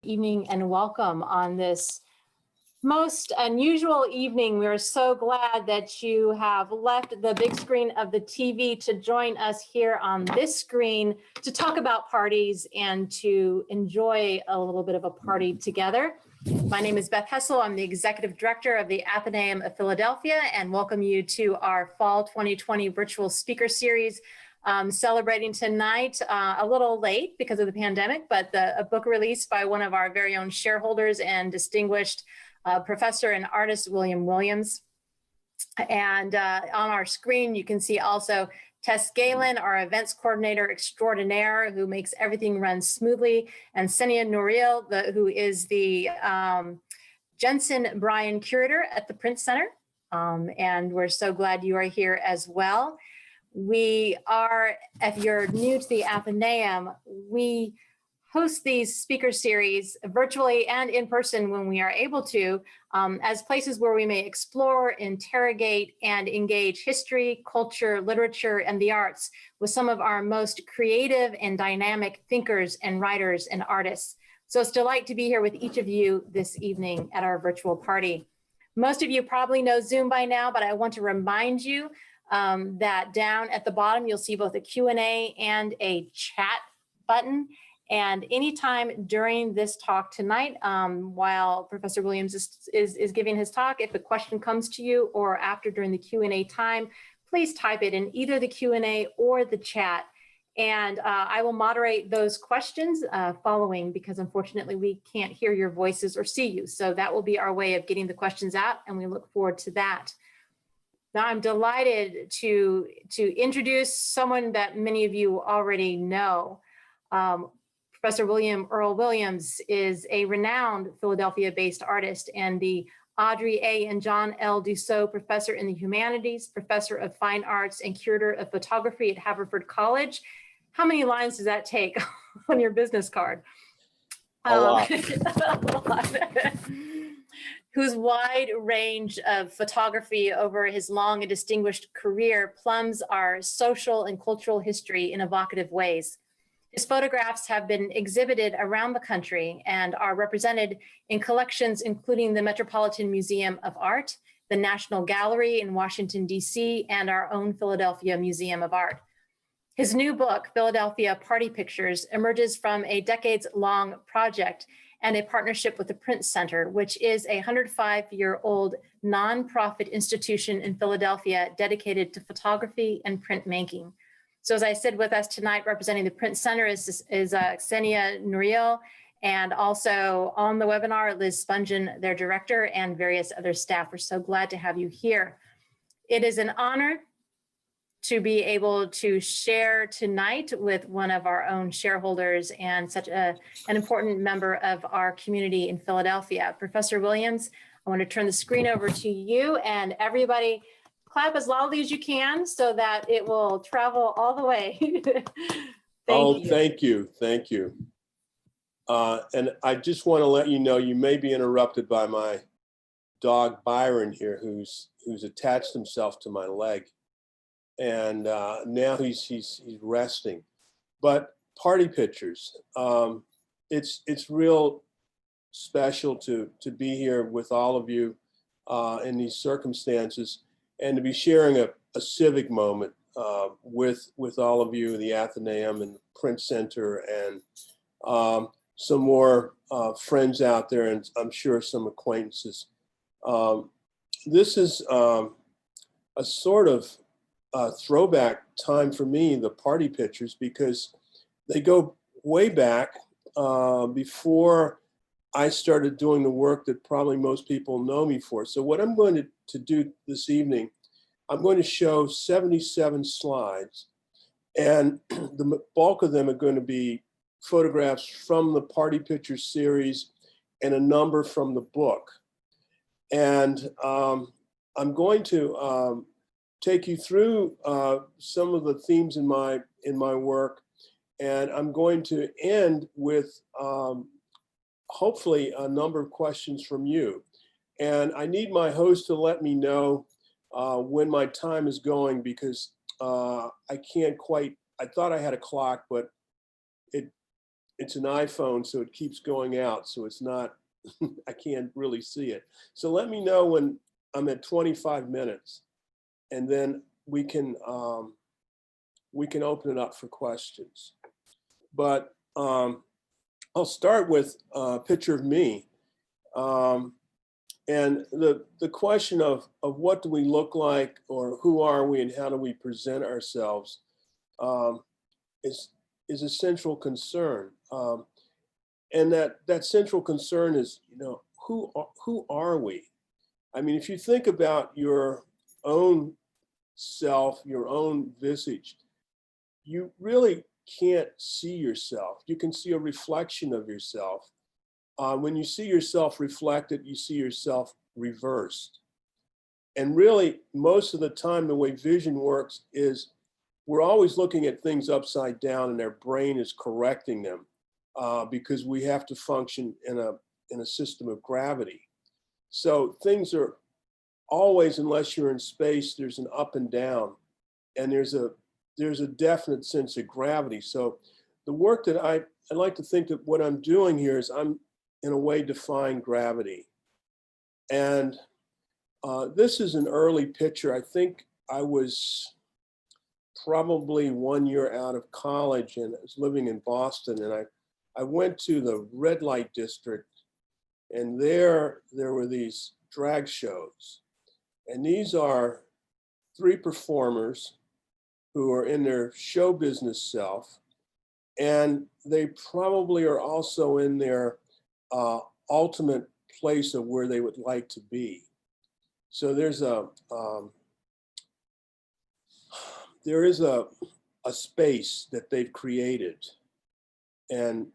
evening and welcome on this most unusual evening. We're so glad that you have left the big screen of the TV to join us here on this screen to talk about parties and to enjoy a little bit of a party together. My name is Beth Hessel. I'm the Executive Director of the Athenaeum of Philadelphia and welcome you to our Fall 2020 Virtual Speaker Series. Celebrating tonight a little late because of the pandemic, but a book release by one of our very own shareholders and distinguished professor and artist, William Williams. And on our screen, you can see also Tess Galen, our events coordinator extraordinaire, who makes everything run smoothly, and Senia Nouriel, who is the Jensen Bryan curator at the Print Center. And we're so glad you are here as well. We are, if you're new to the Athenaeum, we host these speaker series virtually and in person when we are able to, as places where we may explore, interrogate, and engage history, culture, literature, and the arts with some of our most creative and dynamic thinkers and writers and artists. So it's a delight to be here with each of you this evening at our virtual party. Most of you probably know Zoom by now, but I want to remind you that down at the bottom, you'll see both a Q&A and a chat button. And anytime during this talk tonight, while Professor Williams is giving his talk, if a question comes to you or after during the Q&A time, please type it in either the Q&A or the chat. And I will moderate those questions following, because unfortunately we can't hear your voices or see you. So that will be our way of getting the questions out, and we look forward to that. Now, I'm delighted to introduce someone that many of you already know. Professor William Earle Williams is a renowned Philadelphia-based artist and the Audrey A. and John L. Dussault Professor in the Humanities, Professor of Fine Arts, and Curator of Photography at Haverford College. How many lines does that take on your business card? A lot. A lot. Whose wide range of photography over his long and distinguished career plumbs our social and cultural history in evocative ways. His photographs have been exhibited around the country and are represented in collections including the Metropolitan Museum of Art, the National Gallery in Washington, D.C., and our own Philadelphia Museum of Art. His new book, Philadelphia Party Pictures, emerges from a decades-long project and a partnership with the Print Center, which is a 105-year-old nonprofit institution in Philadelphia dedicated to photography and printmaking. So as I said, with us tonight representing the Print Center is Senia Nouriel, and also on the webinar, Liz Spungen, their director, and various other staff. We're so glad to have you here. It is an honor to be able to share tonight with one of our own shareholders and such an important member of our community in Philadelphia. Professor Williams, I want to turn the screen over to you, and everybody clap as loudly as you can so that it will travel all the way. Thank you. And I just want to let you know, you may be interrupted by my dog Byron here, who's attached himself to my leg. And now he's resting. But party pictures, it's real special to be here with all of you in these circumstances, and to be sharing a civic moment with all of you, the Athenaeum and the Print Center, and some more friends out there, and I'm sure some acquaintances. This is a sort of throwback time for me, the party pictures, because they go way back before I started doing the work that probably most people know me for. So what I'm going to do this evening, I'm going to show 77 slides, and the bulk of them are going to be photographs from the Party Pictures series and a number from the book. And I'm going to take you through some of the themes in my work, and I'm going to end with hopefully a number of questions from you. And I need my host to let me know when my time is going, because I can't quite, I thought I had a clock, but it's an iPhone, so it keeps going out. So it's not, I can't really see it. So let me know when I'm at 25 minutes, and then we can open it up for questions. But I'll start with a picture of me. And the question of what do we look like, or who are we, and how do we present ourselves is a central concern. And that central concern is, who are we? I mean, if you think about your own self, your own visage, you really can't see yourself. You can see a reflection of yourself. When you see yourself reflected, you see yourself reversed. And really, most of the time, the way vision works is we're always looking at things upside down, and our brain is correcting them because we have to function in a system of gravity. So things are always, unless you're in space, there's an up and down, and there's a definite sense of gravity. So the work that I like to think that what I'm doing here is I'm, in a way, defying gravity. And this is an early picture. I think I was probably 1 year out of college, and I was living in Boston, and I went to the red light district, and there were these drag shows. And these are 3 performers who are in their show business self, and they probably are also in their ultimate place of where they would like to be. So there is a space that they've created, and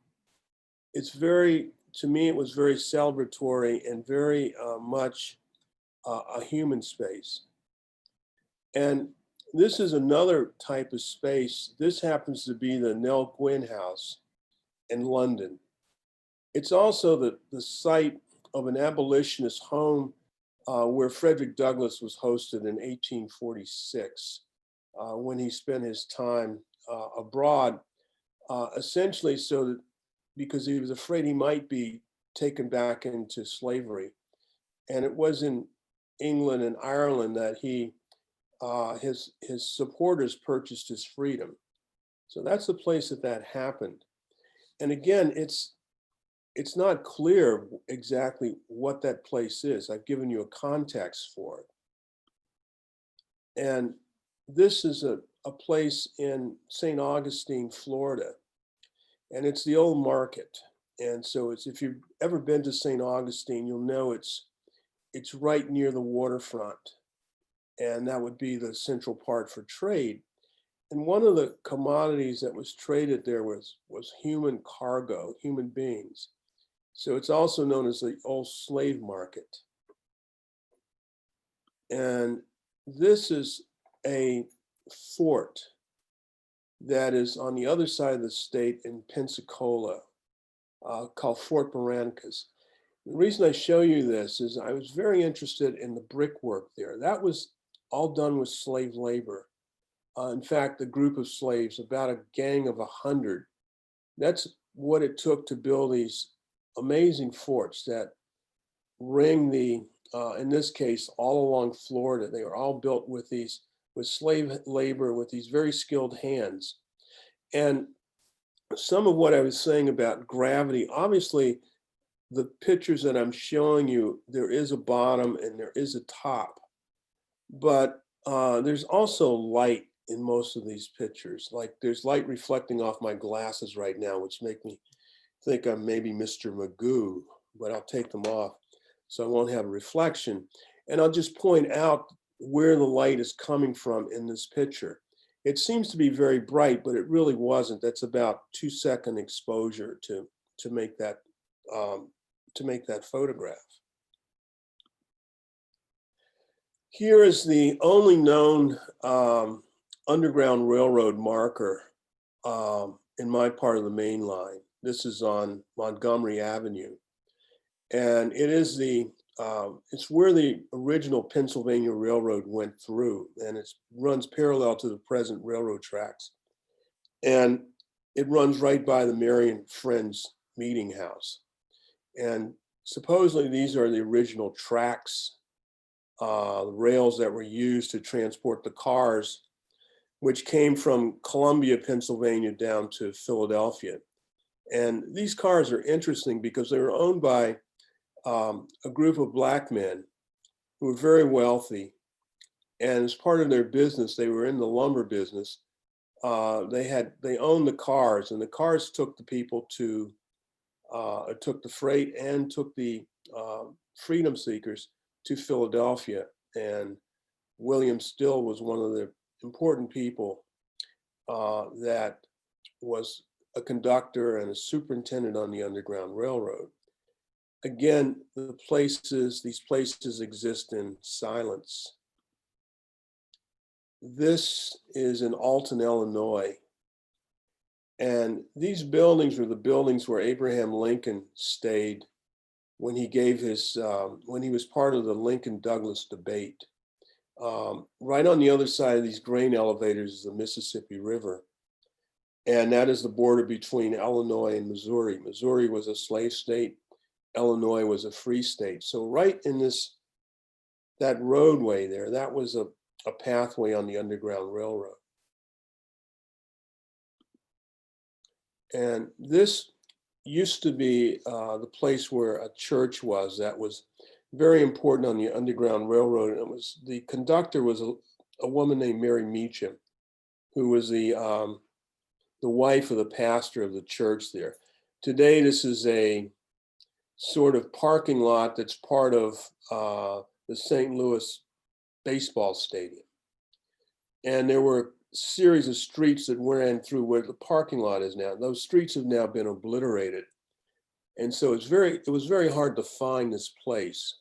it's very, to me, it was very celebratory and very much a human space. And this is another type of space. This happens to be the Nell Gwyn House in London. It's also the site of an abolitionist home where Frederick Douglass was hosted in 1846 when he spent his time abroad, essentially so that because he was afraid he might be taken back into slavery. And it was in England and Ireland that his supporters purchased his freedom. So that's the place that happened. And again, it's not clear exactly what that place is. I've given you a context for it. And this is a place in St. Augustine, Florida, and it's the old market. And so if you've ever been to St. Augustine, you'll know it's right near the waterfront, and that would be the central part for trade. And one of the commodities that was traded there was human cargo, human beings. So it's also known as the old slave market. And this is a fort that is on the other side of the state in Pensacola, called Fort Barankas. The reason I show you this is I was very interested in the brickwork there. That was all done with slave labor. In fact, a group of slaves, about a gang of 100, that's what it took to build these amazing forts that ring in this case, all along Florida. They were all built with slave labor, with these very skilled hands. And some of what I was saying about gravity, obviously the pictures that I'm showing you, there is a bottom and there is a top, but there's also light in most of these pictures. Like there's light reflecting off my glasses right now, which make me think I'm maybe Mr. Magoo, but I'll take them off so I won't have a reflection. And I'll just point out where the light is coming from in this picture. It seems to be very bright, but it really wasn't. That's about 2-second exposure to make that photograph. Here is the only known Underground Railroad marker in my part of the main line. This is on Montgomery Avenue. And it is it's where the original Pennsylvania Railroad went through, and it runs parallel to the present railroad tracks. And it runs right by the Marian Friends Meeting House. And supposedly these are the original tracks, the rails that were used to transport the cars, which came from Columbia, Pennsylvania down to Philadelphia. And these cars are interesting because they were owned by a group of Black men who were very wealthy. And as part of their business, they were in the lumber business. They owned the cars, and the cars took the people to, took the freight and took the freedom seekers to Philadelphia. And William Still was one of the important people that was a conductor and a superintendent on the Underground Railroad. Again, these places exist in silence. This is in Alton, Illinois. And these buildings were the buildings where Abraham Lincoln stayed when he gave his, when he was part of the Lincoln-Douglas debate. Right on the other side of these grain elevators is the Mississippi River. And that is the border between Illinois and Missouri. Missouri was a slave state. Illinois was a free state. So right in that roadway there, that was a pathway on the Underground Railroad. And this used to be the place where a church was that was very important on the Underground Railroad. And the conductor was a woman named Mary Meacham, who was the wife of the pastor of the church there. Today, this is a sort of parking lot that's part of the St. Louis baseball stadium. And there were a series of streets that ran through where the parking lot is now. Those streets have now been obliterated. And so it was very hard to find this place.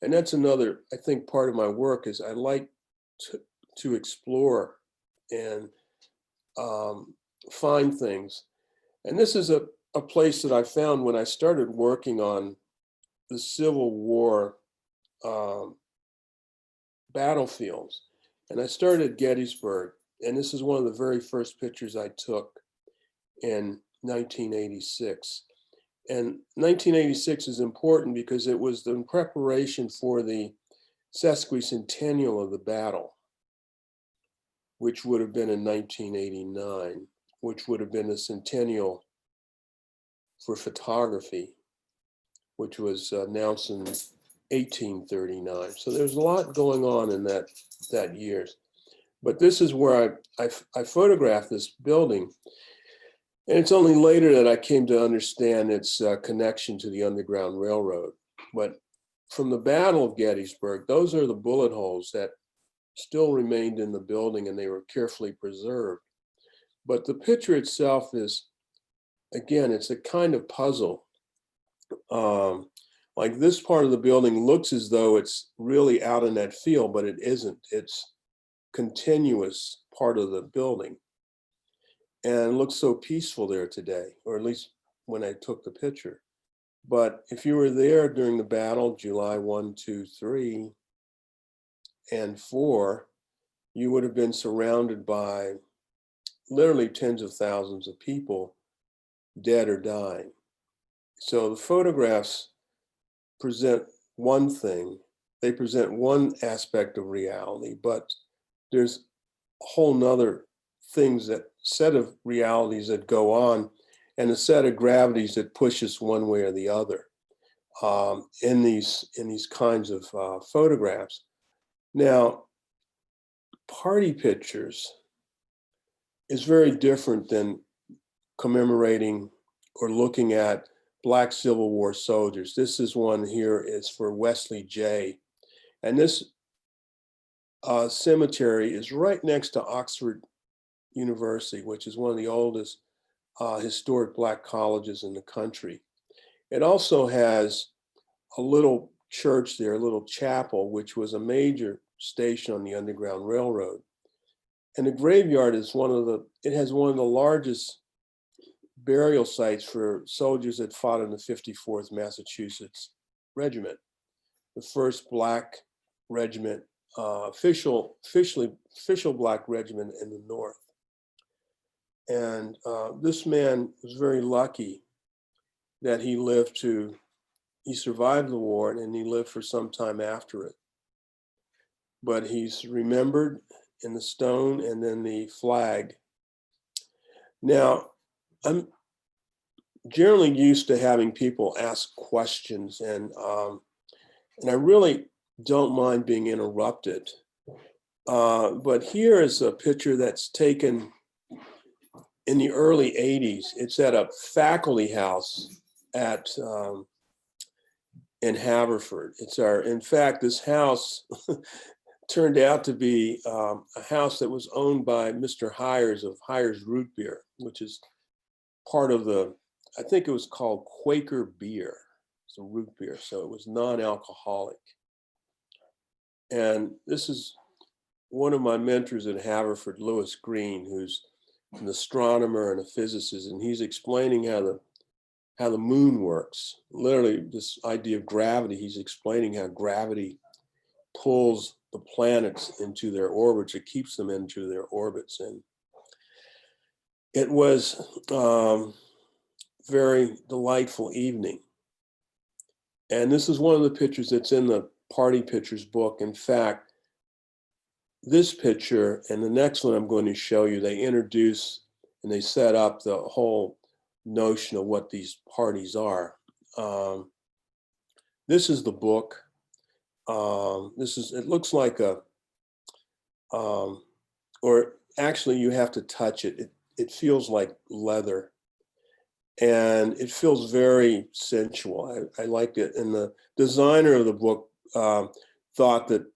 And that's another, I think, part of my work is I like to explore and find things. And this is a place that I found when I started working on the Civil War battlefields. And I started at Gettysburg. And this is one of the very first pictures I took in 1986. And 1986 is important because it was in preparation for the sesquicentennial of the battle, which would have been in 1989, which would have been a centennial for photography, which was announced in 1839. So there's a lot going on in that years. But this is where I photographed this building. And it's only later that I came to understand its connection to the Underground Railroad. But from the Battle of Gettysburg, those are the bullet holes that still remained in the building, and they were carefully preserved. But the picture itself is, again, it's a kind of puzzle. Like this part of the building looks as though it's really out in that field, but it isn't. It's continuous part of the building. And it looks so peaceful there today, or at least when I took the picture. But if you were there during the battle, July 1, 2, 3, and 4, you would have been surrounded by literally tens of thousands of people, dead or dying. So the photographs present one thing, they present one aspect of reality, but there's a whole nother set of realities that go on, and a set of gravities that push us one way or the other in these kinds of photographs. Now, party pictures is very different than commemorating or looking at Black Civil War soldiers. This is one here is for Wesley J. And this cemetery is right next to Oxford University, which is one of the oldest historic Black colleges in the country. It also has a little church there, a little chapel, which was a major station on the Underground Railroad. And the graveyard is it has one of the largest burial sites for soldiers that fought in the 54th Massachusetts Regiment, the first Black regiment, official Black regiment in the North. And this man was very lucky that he survived the war and he lived for some time after it. But he's remembered in the stone and then the flag. Now, I'm generally used to having people ask questions, and I really don't mind being interrupted. But here is a picture that's taken in the early 80s. It's at a faculty house in Haverford. In fact, this house turned out to be a house that was owned by Mr. Hires of Hires Root Beer, which is part of I think it was called Quaker Beer. It's a root beer, so it was non-alcoholic. And this is one of my mentors at Haverford, Lewis Green, who's an astronomer and a physicist, and he's explaining how the moon works. Literally, this idea of gravity, he's explaining how gravity pulls the planets into their orbits, it keeps them into their orbits. And it was very delightful evening. And this is one of the pictures that's in the Party Pictures book. In fact, this picture and the next one I'm going to show you, they introduce and they set up the whole notion of what these parties are. This is the book. It looks like or actually you have to touch it. It feels like leather. And it feels very sensual. I liked it. And the designer of the book thought that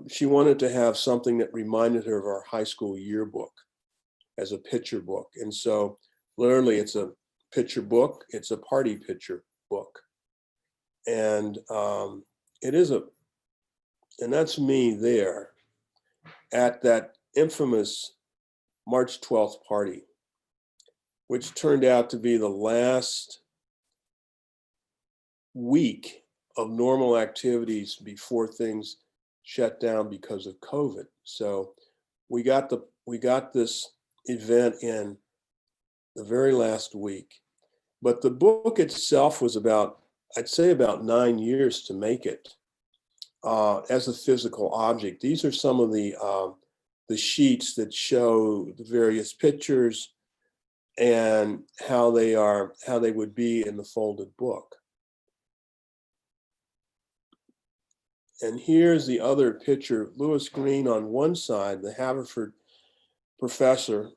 she wanted to have something that reminded her of our high school yearbook as a picture book. And so literally it's a picture book. It's a party picture book. And and that's me there at that infamous March 12th party, which turned out to be the last week of normal activities before things shut down because of COVID. So we got this event in the very last week. But the book itself was I'd say about 9 years to make it as a physical object. These are some of the sheets that show the various pictures and how they would be in the folded book. And here's the other picture, Lewis Green on one side, the Haverford professor,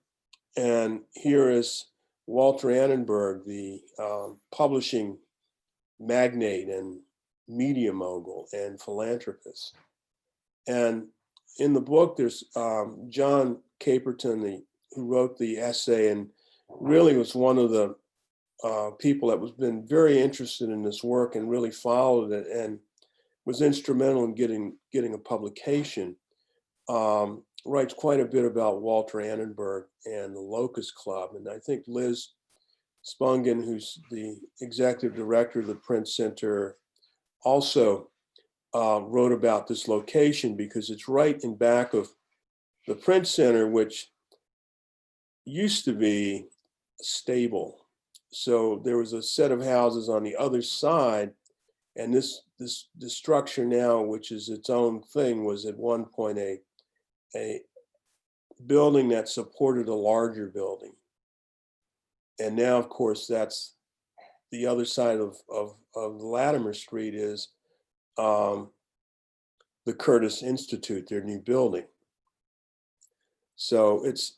and here is Walter Annenberg, the publishing magnate and media mogul and philanthropist. And in the book, there's John Caperton, who wrote the essay and really was one of the people that was been very interested in this work and really followed it and was instrumental in getting a publication. Writes quite a bit about Walter Annenberg and the Locust Club. And I think Liz Spungen, who's the executive director of the Print Center, also wrote about this location because it's right in back of the Print Center, which used to be a stable. So there was a set of houses on the other side, and this structure now, which is its own thing, was at one point a building that supported a larger building. And now, of course, that's the other side of Latimer Street is the Curtis Institute, their new building. So it's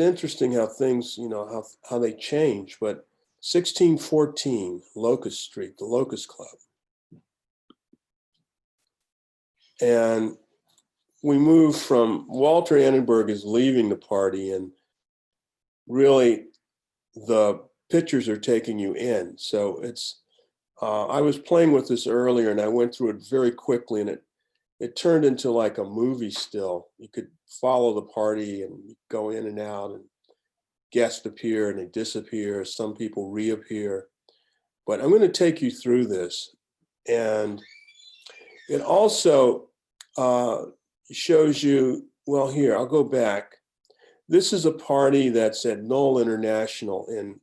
interesting how things, how they change. But 1614, Locust Street, the Locust Club. And we move from Walter Annenberg is leaving the party, and really the pictures are taking you in. So it's, I was playing with this earlier and I went through it very quickly, and it turned into like a movie still. You could follow the party and go in and out, and guests appear and they disappear. Some people reappear. But I'm going to take you through this. And it also shows you, well, here, I'll go back. This is a party that's at Knoll International in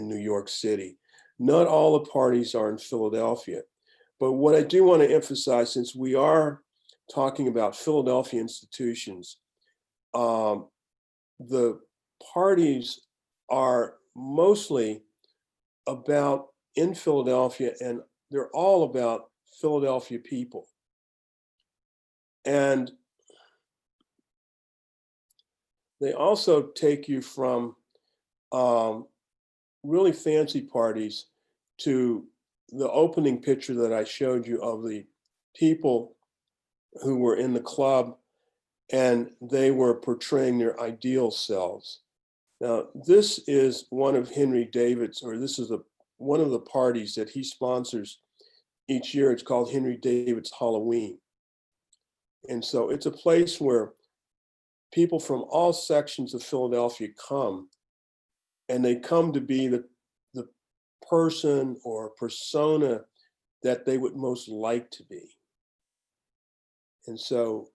New York City. Not all the parties are in Philadelphia. But what I do want to emphasize, since we are talking about Philadelphia institutions, the parties are mostly about in Philadelphia, and they're all about Philadelphia people. And they also take you from really fancy parties to the opening picture that I showed you of the people who were in the club, and they were portraying their ideal selves. Now, this is one of Henri David's, or this is one of the parties that he sponsors each year. It's called Henri David's Halloween. And so it's a place where people from all sections of Philadelphia come, and they come to be the person or persona that they would most like to be. And so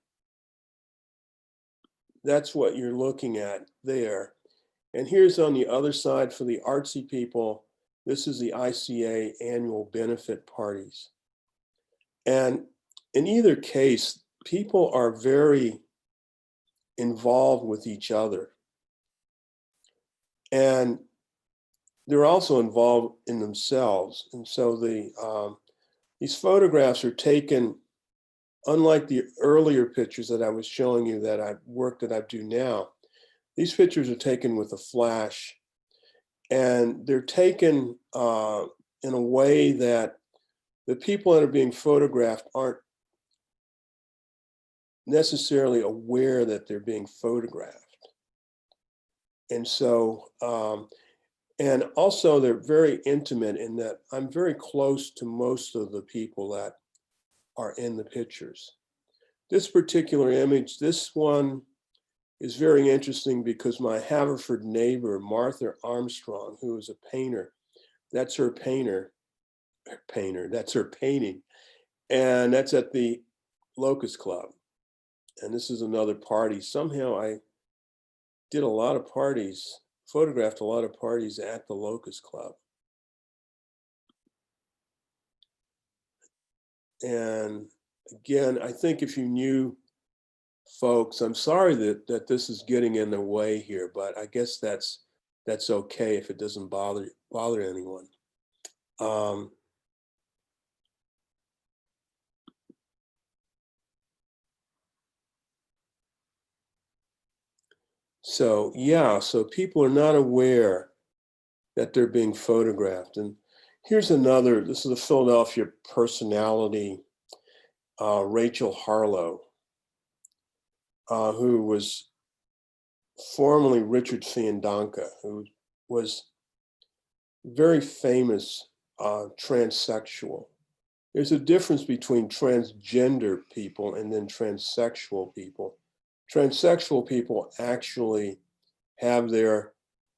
that's what you're looking at there. And here's on the other side for the artsy people, this is the ICA annual benefit parties. And in either case, people are very involved with each other. And they're also involved in themselves. And so these photographs are taken, unlike the earlier pictures that I was showing you that I do now. These pictures are taken with a flash, and they're taken in a way that the people that are being photographed aren't necessarily aware that they're being photographed. And so, and also they're very intimate in that I'm very close to most of the people that are in the pictures. This particular image, this one is very interesting because my Haverford neighbor, Martha Armstrong, who is a painter, that's her that's her painting. And that's at the Locust Club. And this is another party. Somehow I did a lot of parties, photographed a lot of parties at the Locust Club. And again, I think if you knew folks, I'm sorry that this is getting in the way here, but I guess that's okay if it doesn't bother anyone. So yeah, so people are not aware that they're being photographed. And here's another, this is a Philadelphia personality, Rachel Harlow, who was formerly Richard Fiandanca, who was very famous transsexual. There's a difference between transgender people and then transsexual people. Transsexual people actually have their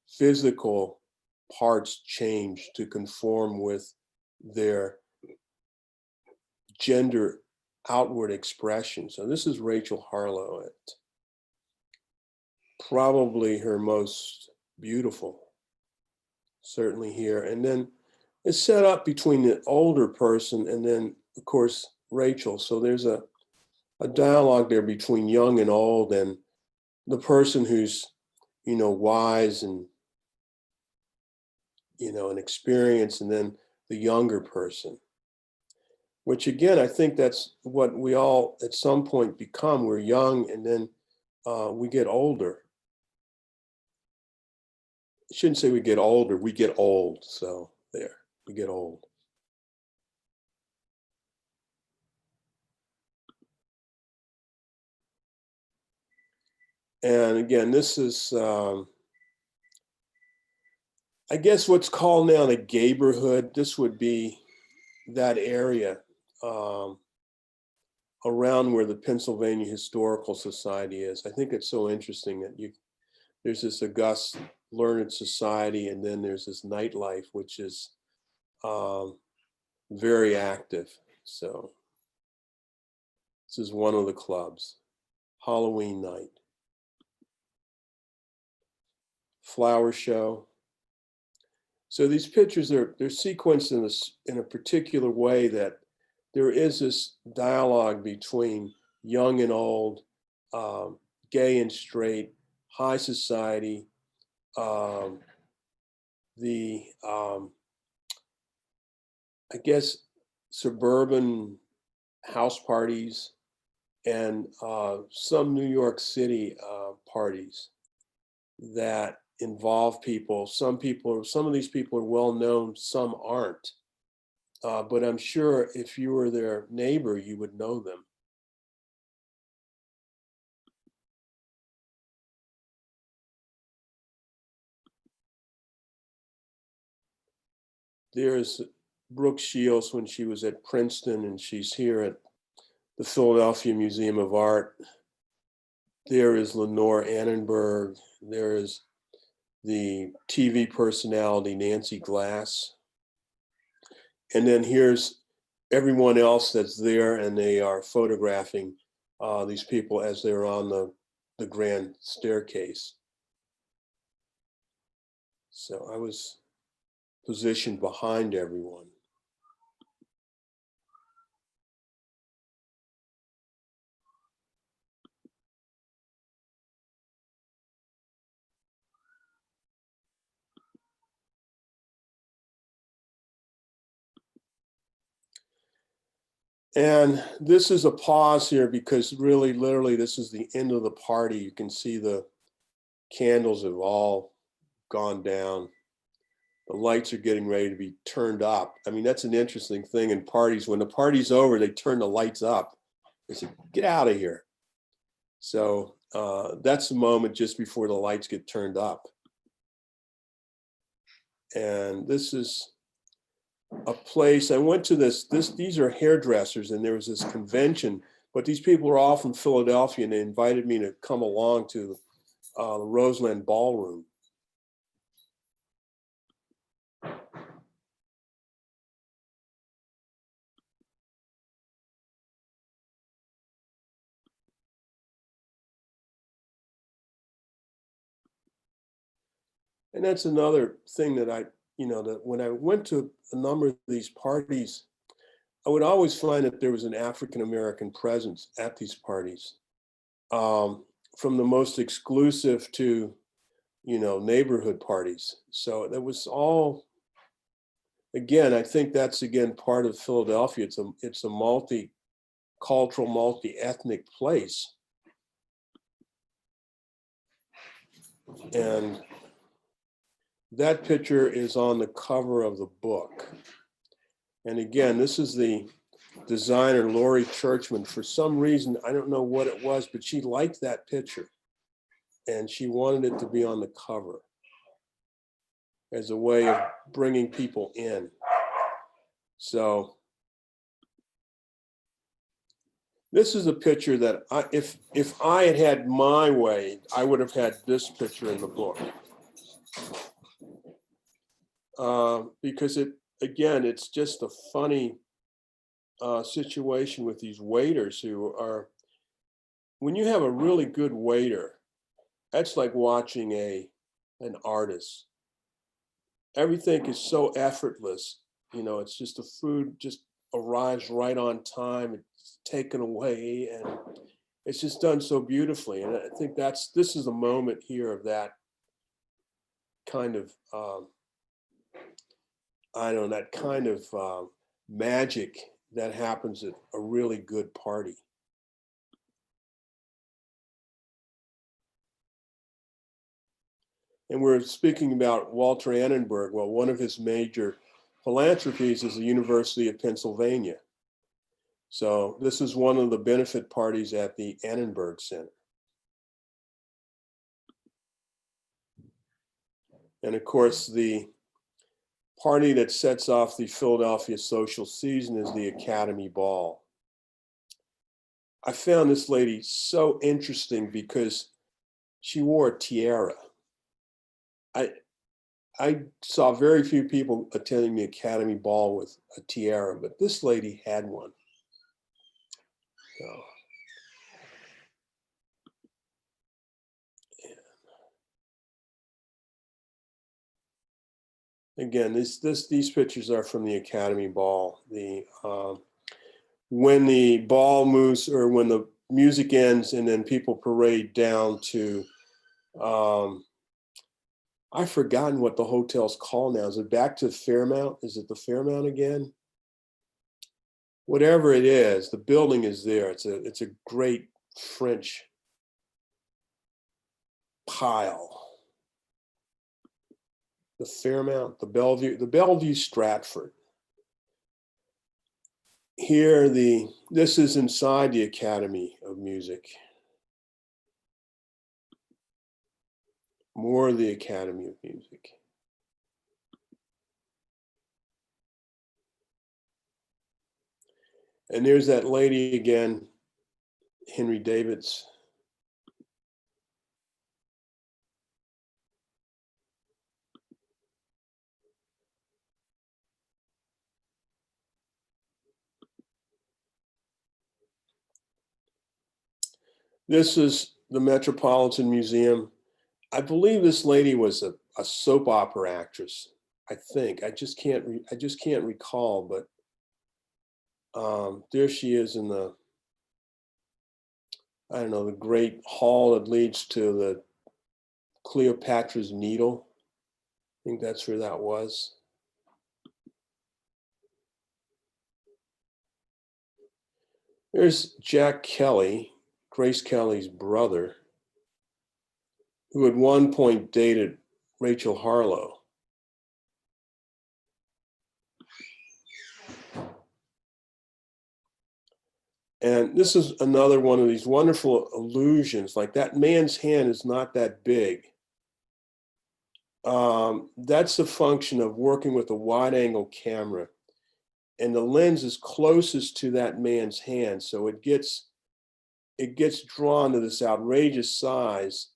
physical parts changed to conform with their gender outward expression. So this is Rachel Harlow at probably her most beautiful, certainly here. And then it's set up between the older person and then, of course, Rachel. So there's a dialogue there between young and old, and the person who's, wise and, and experienced, and then the younger person, which again, I think that's what we all at some point become. We're young and then we get older. I shouldn't say we get older, we get old. So there, we get old. And again, this is, I guess what's called now the neighborhood. This would be that area around where the Pennsylvania Historical Society is. I think it's so interesting that there's this august learned society, and then there's this nightlife, which is very active. So this is one of the clubs, Halloween night. flower show. So these pictures they're sequenced in a particular way that there is this dialogue between young and old, gay and straight, high society, I guess suburban house parties, and some New York City parties that involve people. Some of these people are well known, some aren't. But I'm sure if you were their neighbor, you would know them. There's Brooke Shields when she was at Princeton, and she's here at the Philadelphia Museum of Art. There is Lenore Annenberg. There is the TV personality Nancy Glass. And then here's everyone else that's there, and they are photographing these people as they're on the grand staircase. So I was positioned behind everyone. And this is a pause here because really, literally, this is the end of the party. You can see the candles have all gone down. The lights are getting ready to be turned up. I mean, that's an interesting thing in parties. When the party's over, they turn the lights up. They say, get out of here. So that's the moment just before the lights get turned up. And this is a place, I went to these are hairdressers, and there was this convention, but these people are all from Philadelphia, and they invited me to come along to the Roseland Ballroom. And that's another thing that that when I went to a number of these parties, I would always find that there was an African-American presence at these parties, from the most exclusive to, neighborhood parties. So that was all, again, I think that's, again, part of Philadelphia. It's a multicultural, multi-ethnic place. And that picture is on the cover of the book. And again, this is the designer, Lori Churchman. For some reason, I don't know what it was, but she liked that picture. And she wanted it to be on the cover as a way of bringing people in. So this is a picture that if I had had my way, I would have had this picture in the book. Because it's just a funny situation with these waiters who are, when you have a really good waiter, that's like watching an artist. Everything is so effortless. It's just the food just arrives right on time. It's taken away, and it's just done so beautifully. And I think this is a moment here of that kind of, that kind of magic that happens at a really good party. And we're speaking about Walter Annenberg. Well, one of his major philanthropies is the University of Pennsylvania. So this is one of the benefit parties at the Annenberg Center. And of course, the party that sets off the Philadelphia social season is the Academy Ball. I found this lady so interesting because she wore a tiara. I saw very few people attending the Academy Ball with a tiara, but this lady had one. So, Again, these pictures are from the Academy Ball. When the ball moves, or when the music ends, and then people parade down to, I've forgotten what the hotel's called now. Is it back to Fairmount? Is it the Fairmount again? Whatever it is, the building is there. It's a great French pile. The Fairmount, the Bellevue Stratford. Here, this is inside the Academy of Music. More of the Academy of Music. And there's that lady again, Henri David's. This is the Metropolitan Museum. I believe this lady was a soap opera actress. I think I just can't recall, but there she is in the, I don't know, the great hall that leads to the Cleopatra's Needle. I think that's where that was. There's Jack Kelly, Grace Kelly's brother, who at one point dated Rachel Harlow. And this is another one of these wonderful illusions, like that man's hand is not that big. That's a function of working with a wide angle camera. And the lens is closest to that man's hand. So it gets drawn to this outrageous size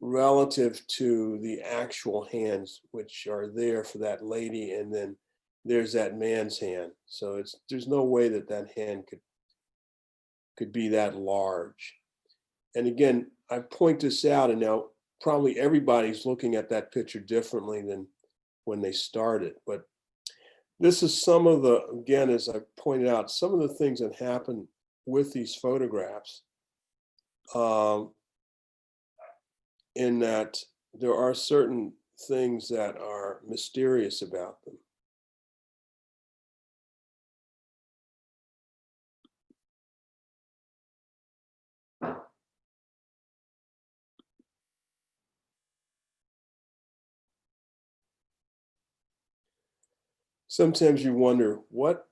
relative to the actual hands, which are there for that lady. And then there's that man's hand. So there's no way that hand could be that large. And again, I point this out, and now probably everybody's looking at that picture differently than when they started. But this is some of the, again, as I pointed out, some of the things that happen with these photographs, in that there are certain things that are mysterious about them. Sometimes you wonder, what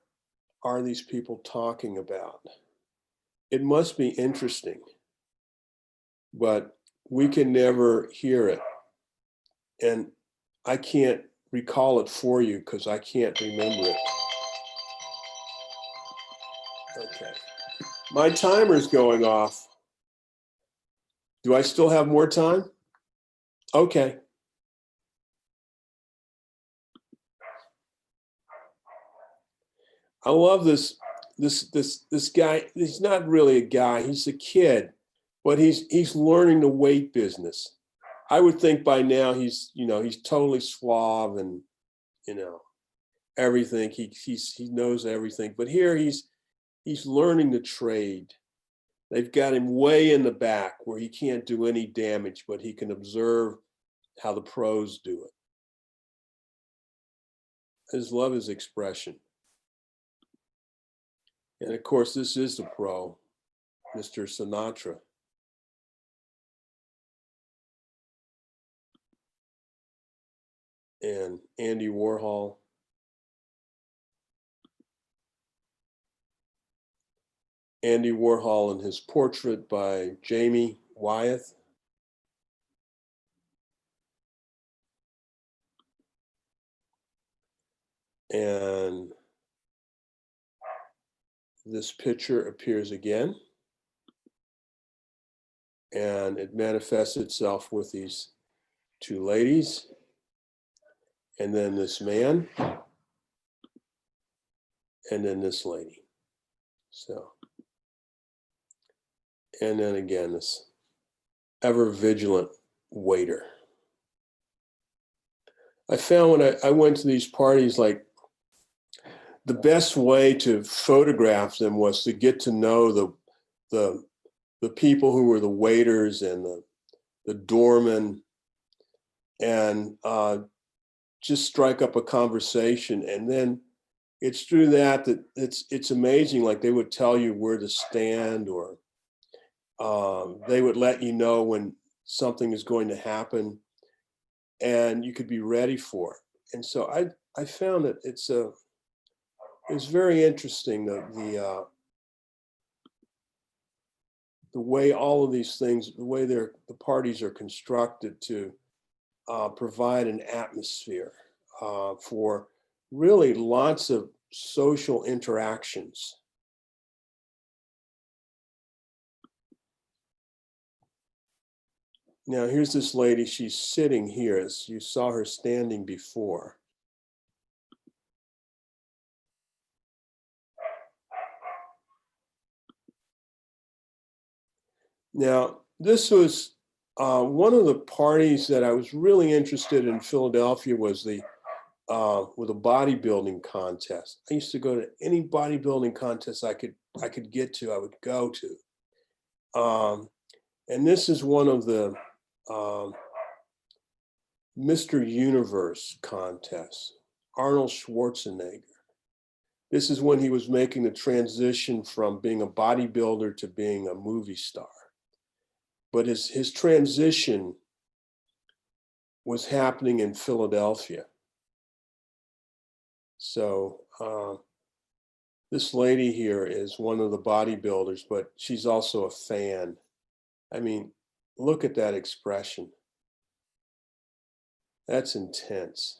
are these people talking about? It must be interesting, but we can never hear it. And I can't recall it for you because I can't remember it. Okay. My timer's going off. Do I still have more time? Okay. I love this guy. He's not really a guy, he's a kid, but he's learning the weight business. I would think by now he's totally suave and, everything. He knows everything. But here he's learning the trade. They've got him way in the back where he can't do any damage, but he can observe how the pros do it. I just love his expression. And of course, this is the pro, Mr. Sinatra. And Andy Warhol. Andy Warhol and his portrait by Jamie Wyeth. And this picture appears again. And it manifests itself with these two ladies. And then this man. And then this lady. So. And then again, this ever vigilant waiter. I found when I went to these parties, like the best way to photograph them was to get to know the people who were the waiters and the doormen, and just strike up a conversation. And then it's through that it's amazing. Like they would tell you where to stand, or they would let you know when something is going to happen, and you could be ready for it. And so I found that it's very interesting, the way all of these things, the way the parties are constructed to provide an atmosphere for really lots of social interactions. Now here's this lady, she's sitting here, as you saw her standing before. Now, this was one of the parties that I was really interested in Philadelphia, was with a bodybuilding contest. I used to go to any bodybuilding contest I could get to, I would go to. And this is one of the Mr. Universe contests, Arnold Schwarzenegger. This is when he was making the transition from being a bodybuilder to being a movie star. But his transition was happening in Philadelphia. So this lady here is one of the bodybuilders, but she's also a fan. I mean, look at that expression. That's intense.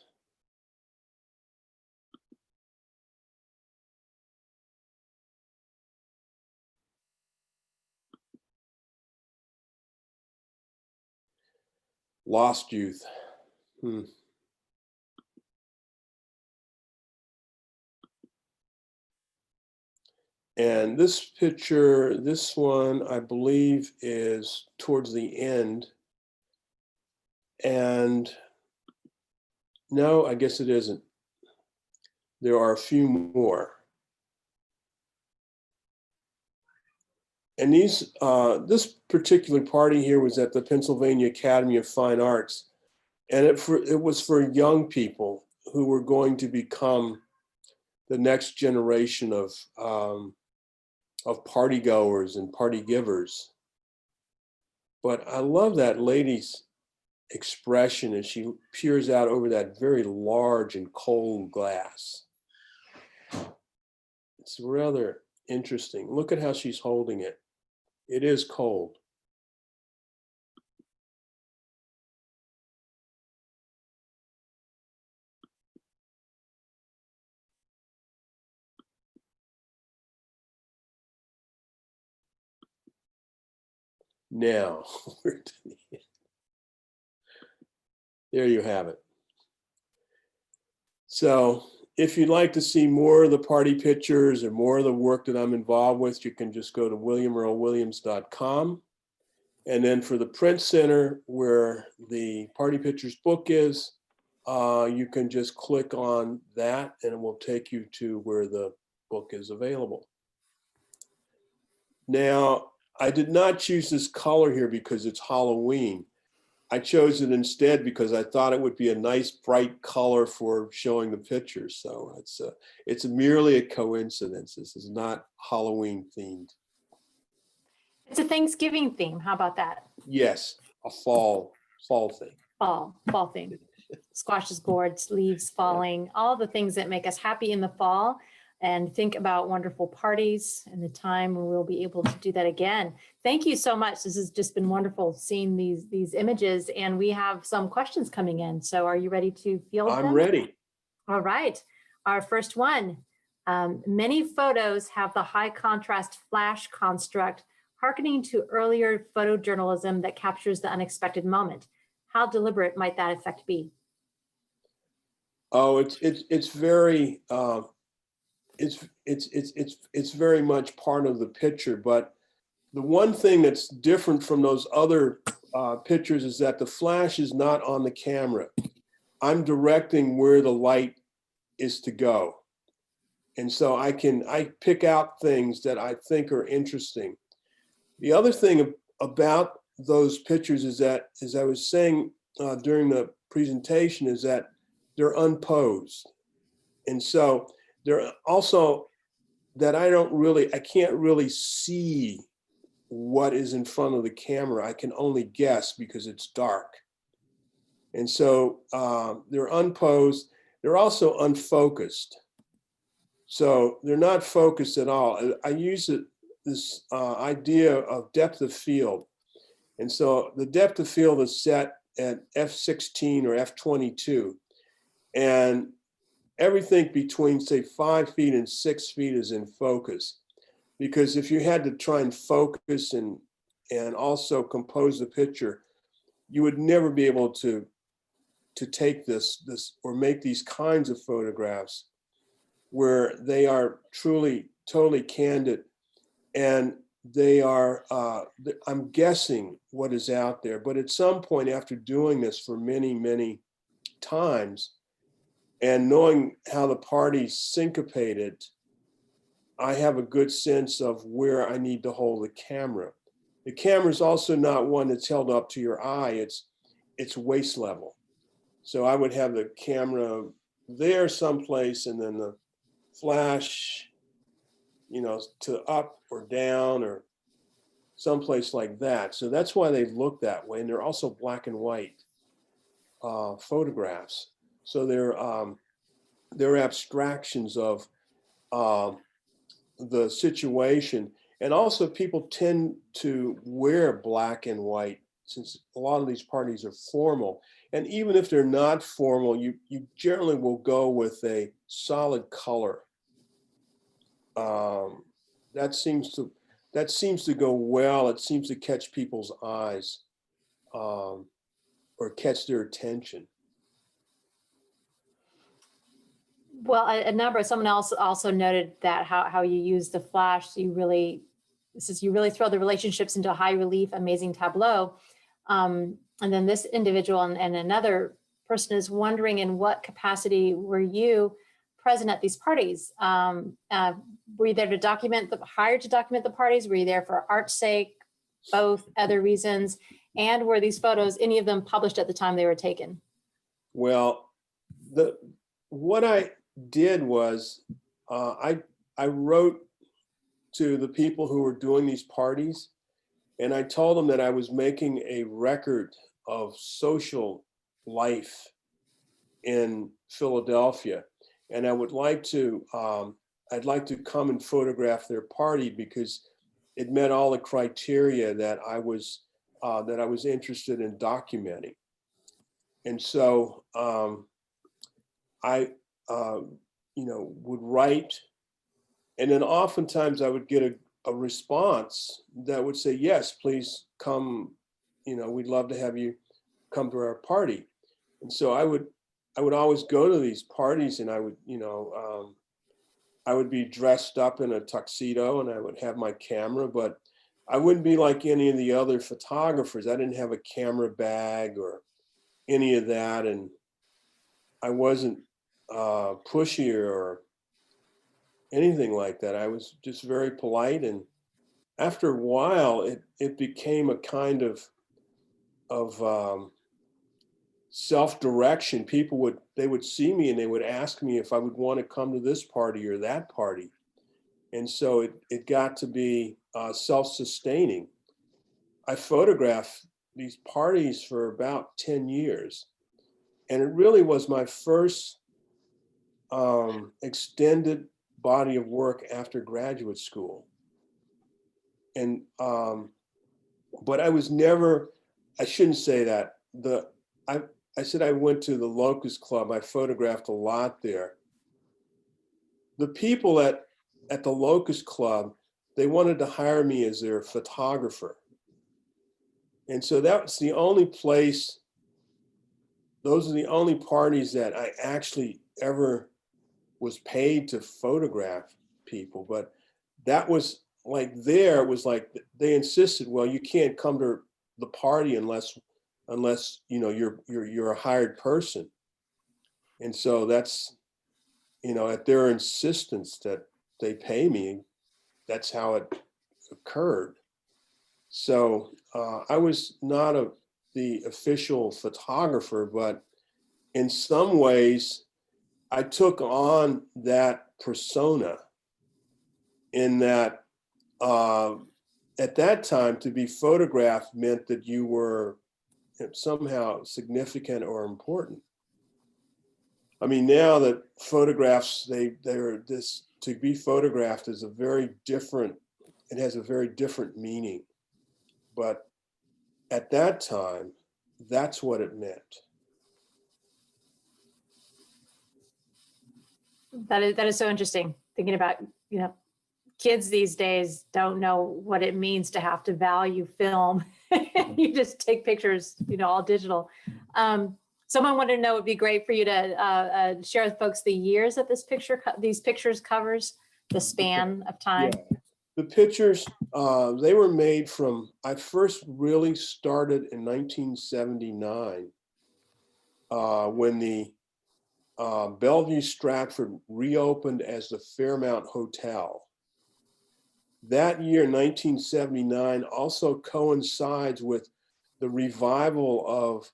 Lost youth. And this picture, this one, I believe, is towards the end. And no, I guess it isn't. There are a few more. And this particular party here was at the Pennsylvania Academy of Fine Arts. And it was for young people who were going to become the next generation of party goers and party givers. But I love that lady's expression as she peers out over that very large and cold glass. It's rather interesting. Look at how she's holding it. It is cold. Now, there you have it. So if you'd like to see more of the party pictures or more of the work that I'm involved with, you can just go to williamearlewilliams.com. And then for the print center, where the party pictures book is, you can just click on that and it will take you to where the book is available. Now, I did not choose this color here because it's Halloween. I chose it instead because I thought it would be a nice bright color for showing the pictures. So it's merely a coincidence. This is not Halloween themed. It's a Thanksgiving theme. How about that? Yes, a fall thing. Fall theme. Squashes, boards, leaves falling, all the things that make us happy in the fall, and think about wonderful parties and the time when we'll be able to do that again. Thank you so much. This has just been wonderful seeing these images, and we have some questions coming in. So are you ready to field them? I'm ready. All right. Our first one. Many photos have the high contrast flash construct, hearkening to earlier photojournalism that captures the unexpected moment. How deliberate might that effect be? Oh, it's very it's very much part of the picture. But the one thing that's different from those other pictures is that the flash is not on the camera. I'm directing where the light is to go. And so I pick out things that I think are interesting. The other thing about those pictures is that, as I was saying during the presentation, is that they're unposed. And so they're also that I can't really see what is in front of the camera. I can only guess because it's dark. And so they're unposed. They're also unfocused. So they're not focused at all. I use this idea of depth of field. And so the depth of field is set at f16 or f22. And everything between, say, 5 feet and 6 feet is in focus. Because if you had to try and focus and also compose the picture, you would never be able to take this or make these kinds of photographs where they are truly, totally candid, and they are, I'm guessing what is out there. But at some point after doing this for many, many times and knowing how the parties syncopated, I have a good sense of where I need to hold the camera. The camera is also not one that's held up to your eye, it's waist level. So I would have the camera there someplace and then the flash, to up or down or someplace like that. So that's why they look that way. And they're also black and white photographs. So they're abstractions of the situation. And also people tend to wear black and white since a lot of these parties are formal. And even if they're not formal, you generally will go with a solid color. That seems to go well. It seems to catch people's eyes or catch their attention. Well, someone else also noted that how you use the flash, you really throw the relationships into high relief, amazing tableau. And then this individual and another person is wondering, in what capacity were you present at these parties? Were you there hired to document the parties? Were you there for art's sake, both, other reasons? And were these photos, any of them, published at the time they were taken? Well, what I did was I wrote to the people who were doing these parties, and I told them that I was making a record of social life in Philadelphia, and I would like to I'd like to come and photograph their party because it met all the criteria that I was interested in documenting. And so I would write, and then oftentimes I would get a response that would say, yes, please come, we'd love to have you come to our party. And so I would always go to these parties, and I would be dressed up in a tuxedo and I would have my camera, but I wouldn't be like any of the other photographers. I didn't have a camera bag or any of that. And I wasn't pushy or anything like that. I was just very polite. And after a while, it became a kind of self-direction. People would see me and they would ask me if I would want to come to this party or that party. And so it got to be self-sustaining. I photographed these parties for about 10 years. And it really was my first extended body of work after graduate school. And, but I was never, I shouldn't say that. I said I went to the Locust Club. I photographed a lot there. The people at the Locust Club, they wanted to hire me as their photographer. And so that was the only place, those are the only parties that I actually ever was paid to photograph people. But that was like, it was like they insisted, well, you can't come to the party unless you're a hired person. And so that's, at their insistence that they pay me, that's how it occurred. So I was not the official photographer, but in some ways I took on that persona, in that at that time, to be photographed meant that you were somehow significant or important. I mean, now that photographs, they're this, to be photographed is it has a very different meaning. But at that time, that's what it meant. That is so interesting. Thinking about, kids these days don't know what it means to have to value film. You just take pictures, all digital. Someone wanted to know, it'd be great for you to share with folks the years that these pictures covers, the span of time. Yeah. The pictures, they were made I first really started in 1979 when the Bellevue Stratford reopened as the Fairmount Hotel. That year, 1979, also coincides with the revival of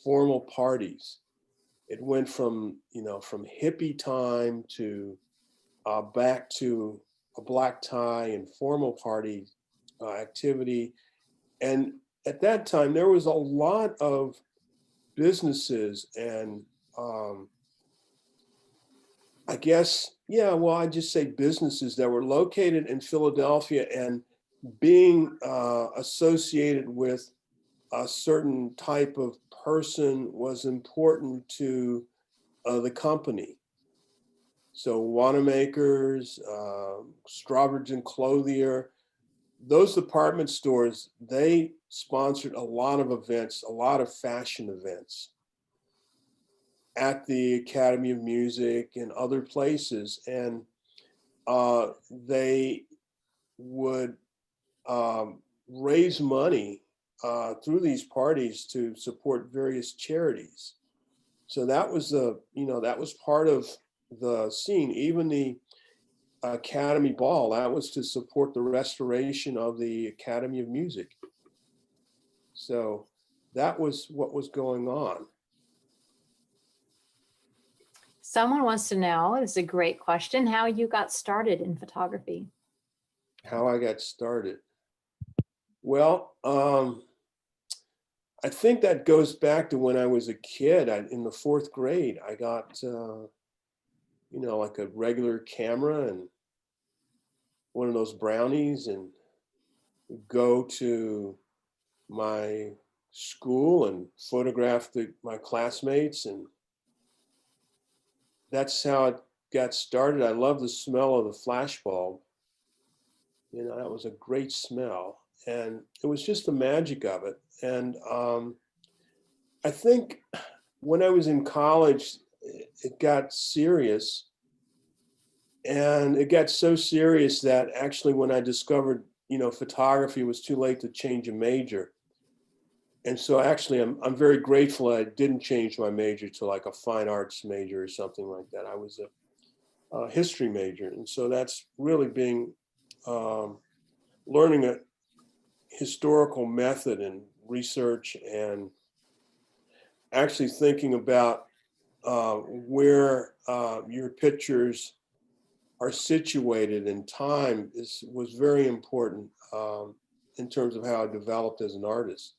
formal parties. It went from hippie time to back to a black tie and formal party activity. And at that time, there was a lot of businesses and I just say businesses that were located in Philadelphia, and being associated with a certain type of person was important to the company. So Wanamaker's, Strawbridge and Clothier, those department stores, they sponsored a lot of events, a lot of fashion events at the Academy of Music and other places. And they would raise money through these parties to support various charities. So that was that was part of the scene. Even the Academy Ball, that was to support the restoration of the Academy of Music. So that was what was going on. Someone wants to know, this is a great question, how you got started in photography. How I got started. Well, I think that goes back to when I was a kid. In the 4th grade, I got, like a regular camera and one of those brownies, and go to my school and photograph my classmates. And that's how it got started. I love the smell of the flash bulb. That was a great smell. And it was just the magic of it. And I think when I was in college, it got serious. And it got so serious that actually when I discovered, photography, it was too late to change a major. And so actually, I'm very grateful I didn't change my major to like a fine arts major or something like that. I was a history major. And so that's really being learning a historical method and research, and actually thinking about where your pictures are situated in time was very important in terms of how I developed as an artist.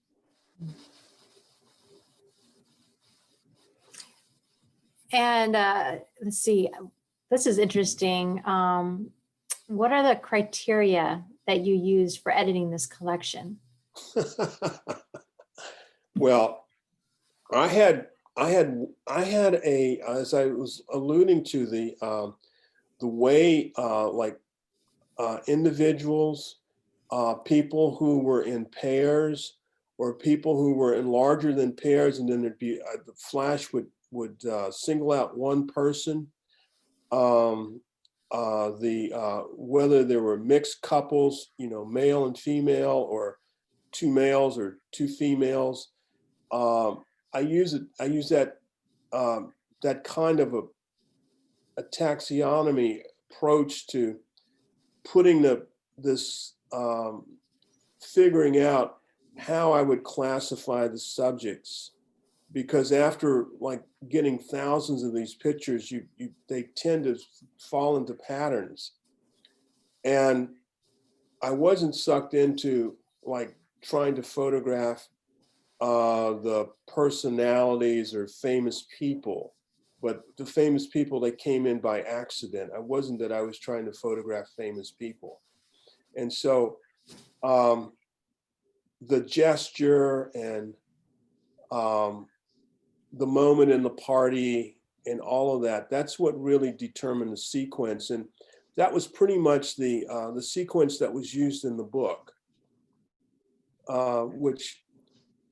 And let's see, this is interesting. What are the criteria that you used for editing this collection? Well, I had as I was alluding to, the way individuals, people who were in pairs, or people who were in larger than pairs, and then there'd be the flash would single out one person. Whether there were mixed couples, male and female, or 2 males or 2 females. I use that that kind of a taxonomy approach to putting this figuring out how I would classify the subjects, because after like getting thousands of these pictures, they tend to fall into patterns. And I wasn't sucked into like trying to photograph the personalities or famous people, but the famous people that came in by accident. It wasn't that I was trying to photograph famous people. And so the gesture and the moment in the party and all of that, that's what really determined the sequence. And that was pretty much the sequence that was used in the book, which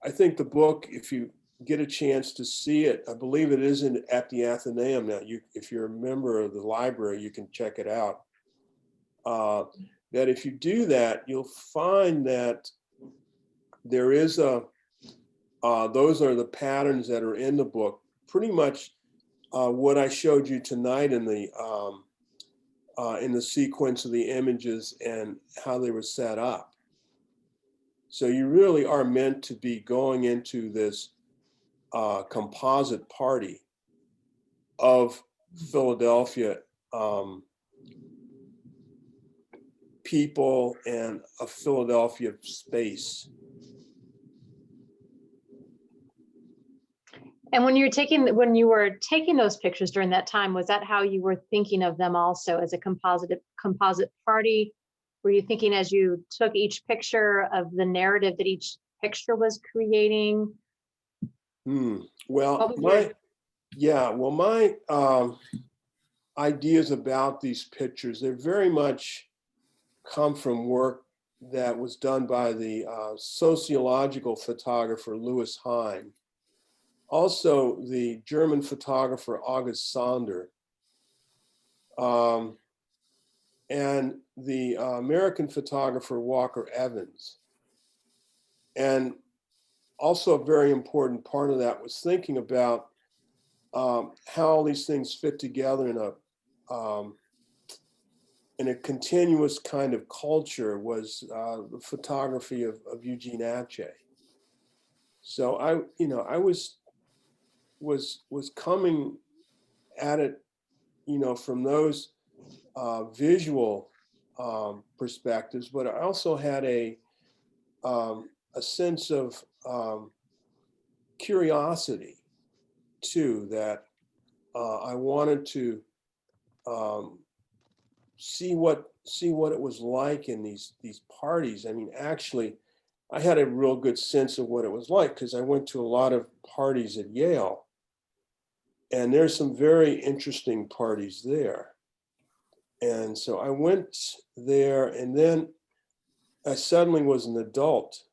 I think the book, if you get a chance to see it, I believe it is at the Athenaeum now. If you're a member of the library, you can check it out. That if you do that, you'll find that there is those are the patterns that are in the book. Pretty much what I showed you tonight in the sequence of the images and how they were set up. So you really are meant to be going into this composite party of Philadelphia people and a Philadelphia space. And when you were taking those pictures during that time, was that how you were thinking of them also, as a composite party? Were you thinking as you took each picture of the narrative that each picture was creating? Well, my ideas about these pictures, they're very much come from work that was done by the sociological photographer Louis Hine, also the German photographer August Sander, and the American photographer Walker Evans. And also a very important part of that was thinking about how all these things fit together in a continuous kind of culture was the photography of Eugene Atget. So I was coming at it, from those visual perspectives, but I also had a sense of curiosity too, that I wanted to see what it was like in these parties. I mean, actually, I had a real good sense of what it was like because I went to a lot of parties at Yale, and there's some very interesting parties there. And so I went there, and then I suddenly was an adult,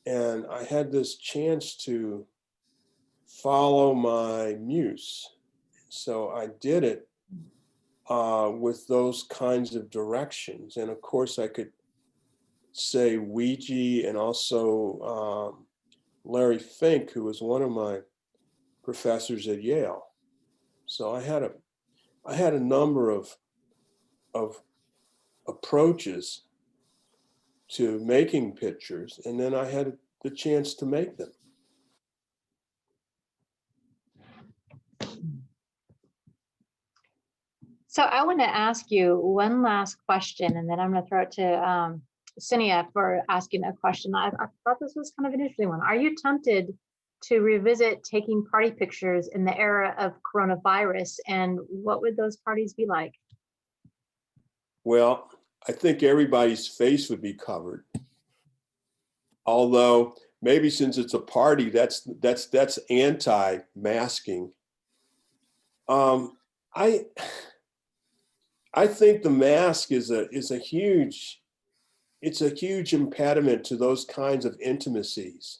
and I had this chance to follow my muse. So I did it with those kinds of directions. And of course, I could say Ouija, and also Larry Fink, who was one of my professors at Yale. So I had a number of approaches to making pictures, and then I had the chance to make them. So I want to ask you one last question, and then I'm going to throw it to Cinia for asking a question. I thought this was kind of an interesting one. Are you tempted to revisit taking party pictures in the era of coronavirus, and what would those parties be like? Well, I think everybody's face would be covered. Although maybe since it's a party, that's anti-masking. I think the mask is a huge impediment to those kinds of intimacies.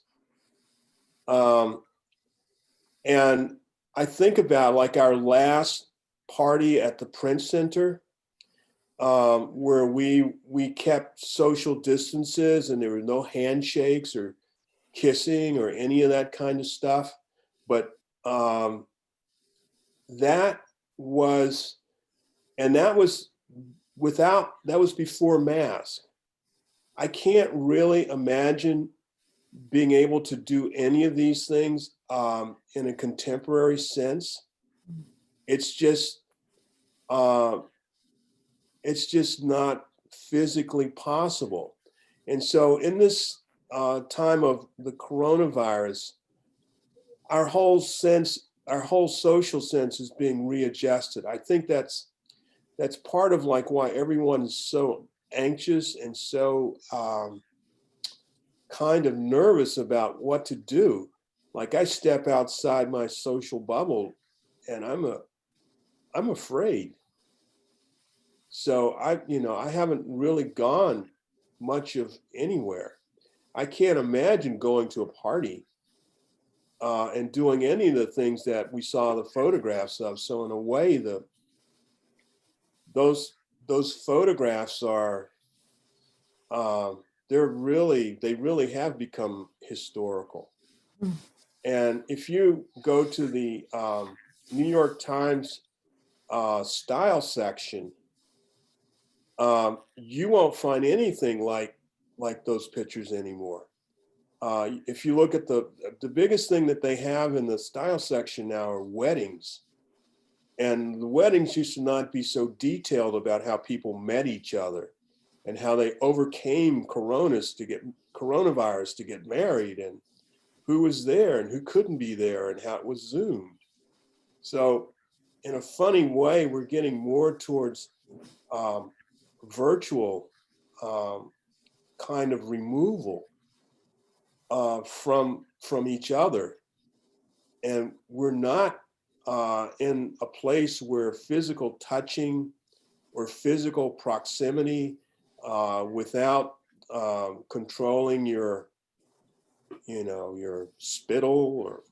And I think about like our last party at the Print Center, where we kept social distances and there were no handshakes or kissing or any of that kind of stuff. But that was, and that was that was before mask. I can't really imagine being able to do any of these things in a contemporary sense. It's just not physically possible. And so in this time of the coronavirus, our whole social sense is being readjusted. I think that's part of like why everyone is so anxious and so kind of nervous about what to do. Like I step outside my social bubble and I'm afraid. So I haven't really gone much of anywhere. I can't imagine going to a party and doing any of the things that we saw the photographs of. So in a way, those photographs are they really have become historical. Mm. And if you go to the New York Times style section, you won't find anything like those pictures anymore. If you look at the biggest thing that they have in the style section now are weddings. And the weddings used to not be so detailed about how people met each other and how they overcame coronavirus to get married, and who was there and who couldn't be there and how it was Zoomed. So in a funny way, we're getting more towards virtual kind of removal from each other. And we're not in a place where physical touching or physical proximity without controlling your spittle or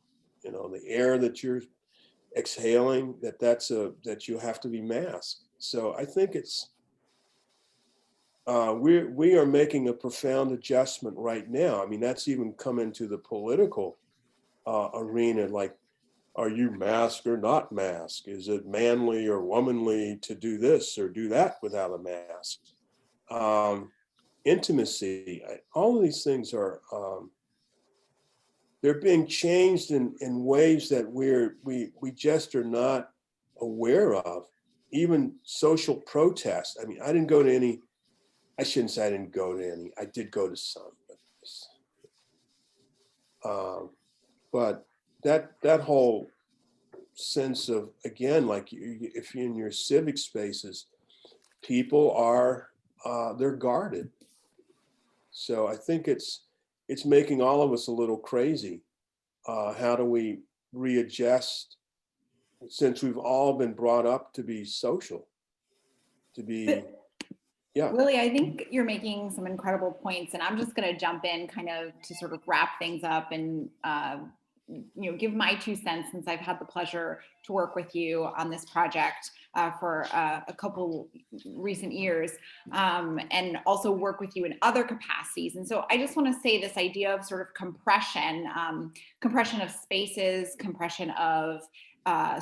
the air that you're exhaling, that you have to be masked. So I think it's we are making a profound adjustment right now. I mean, that's even come into the political arena. Like, are you masked or not masked? Is it manly or womanly to do this or do that without a mask? Intimacy, all of these things are they're being changed in ways that we just are not aware of. Even social protests. I mean, I didn't go to any. I shouldn't say I didn't go to any. I did go to some, but that whole sense of, again, like if you're in your civic spaces, people are they're guarded. So I think it's making all of us a little crazy. How do we readjust since we've all been brought up to be social, to be. Yeah. Willie, I think you're making some incredible points, and I'm just going to jump in kind of to sort of wrap things up and give my 2 cents, since I've had the pleasure to work with you on this project for a couple recent years, and also work with you in other capacities. And so I just want to say this idea of sort of compression of spaces, compression of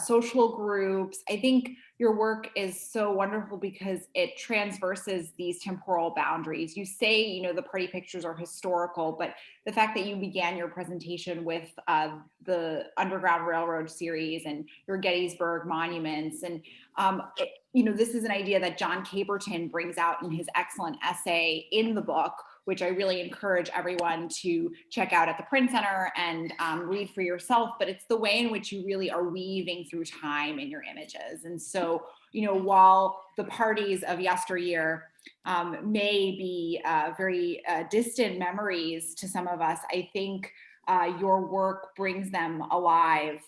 social groups. I think your work is so wonderful because it transverses these temporal boundaries. You say, the party pictures are historical, but the fact that you began your presentation with the Underground Railroad series and your Gettysburg monuments, and this is an idea that John Caperton brings out in his excellent essay in the book, which I really encourage everyone to check out at the Print Center and read for yourself. But it's the way in which you really are weaving through time in your images. And so, while the parties of yesteryear may be very distant memories to some of us, I think your work brings them alive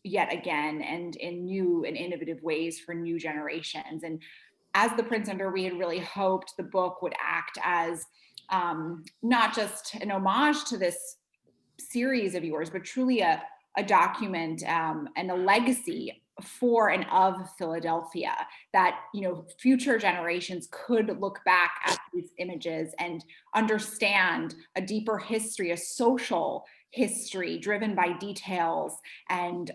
yet again, and in new and innovative ways for new generations. And as the Print Center, we had really hoped the book would act as not just an homage to this series of yours, but truly a document and a legacy for and of Philadelphia, that future generations could look back at these images and understand a deeper history, a social history driven by details and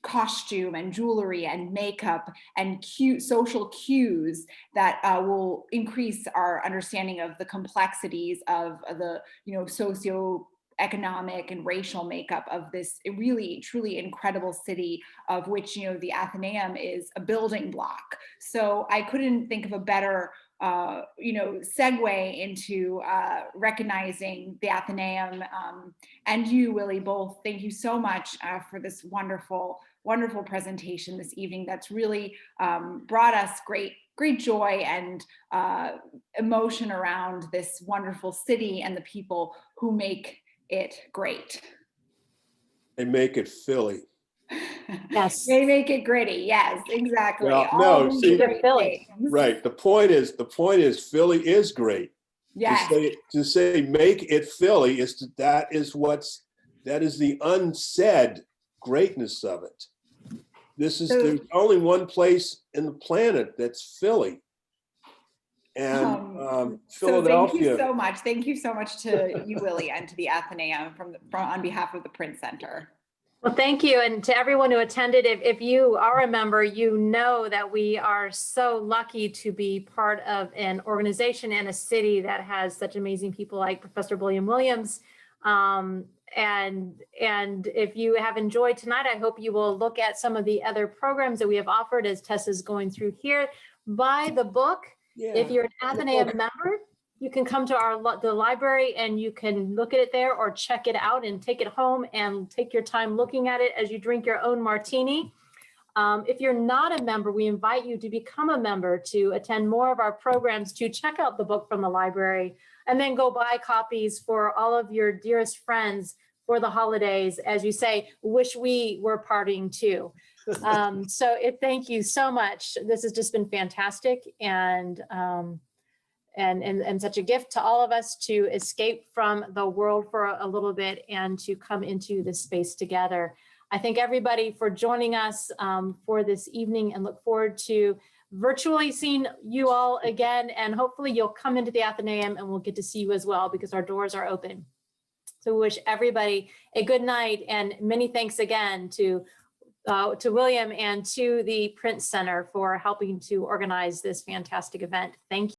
costume and jewelry and makeup and social cues that will increase our understanding of the complexities of the, socioeconomic and racial makeup of this really, truly incredible city, of which, the Athenaeum is a building block. So I couldn't think of a better segue into recognizing the Athenaeum, and you, Willie, both. Thank you so much for this wonderful presentation this evening. That's really brought us great joy and emotion around this wonderful city and the people who make it great. They make it Philly. Yes. They make it gritty. Yes, exactly. Well, no, see, Philly. Right. The point is Philly is great. Yes. To say make it Philly that is the unsaid greatness of it. There's only one place in the planet that's Philly. And Philadelphia. So thank you so much. Thank you so much to you, Willie, and to the Athenaeum on behalf of the Print Center. Well, thank you. And to everyone who attended, if you are a member, you know that we are so lucky to be part of an organization and a city that has such amazing people like Professor William Williams. And if you have enjoyed tonight, I hope you will look at some of the other programs that we have offered as Tessa's going through here. Buy the book. Yeah. If you're an Athenaeum member, you can come to the library and you can look at it there or check it out and take it home and take your time looking at it as you drink your own martini. If you're not a member, we invite you to become a member, to attend more of our programs, to check out the book from the library, and then go buy copies for all of your dearest friends for the holidays. As you say, wish we were partying too. Thank you so much. This has just been fantastic and such a gift to all of us to escape from the world for a little bit and to come into this space together. I thank everybody for joining us for this evening and look forward to virtually seeing you all again. And hopefully you'll come into the Athenaeum and we'll get to see you as well because our doors are open. So we wish everybody a good night and many thanks again to William and to the Print Center for helping to organize this fantastic event. Thank you.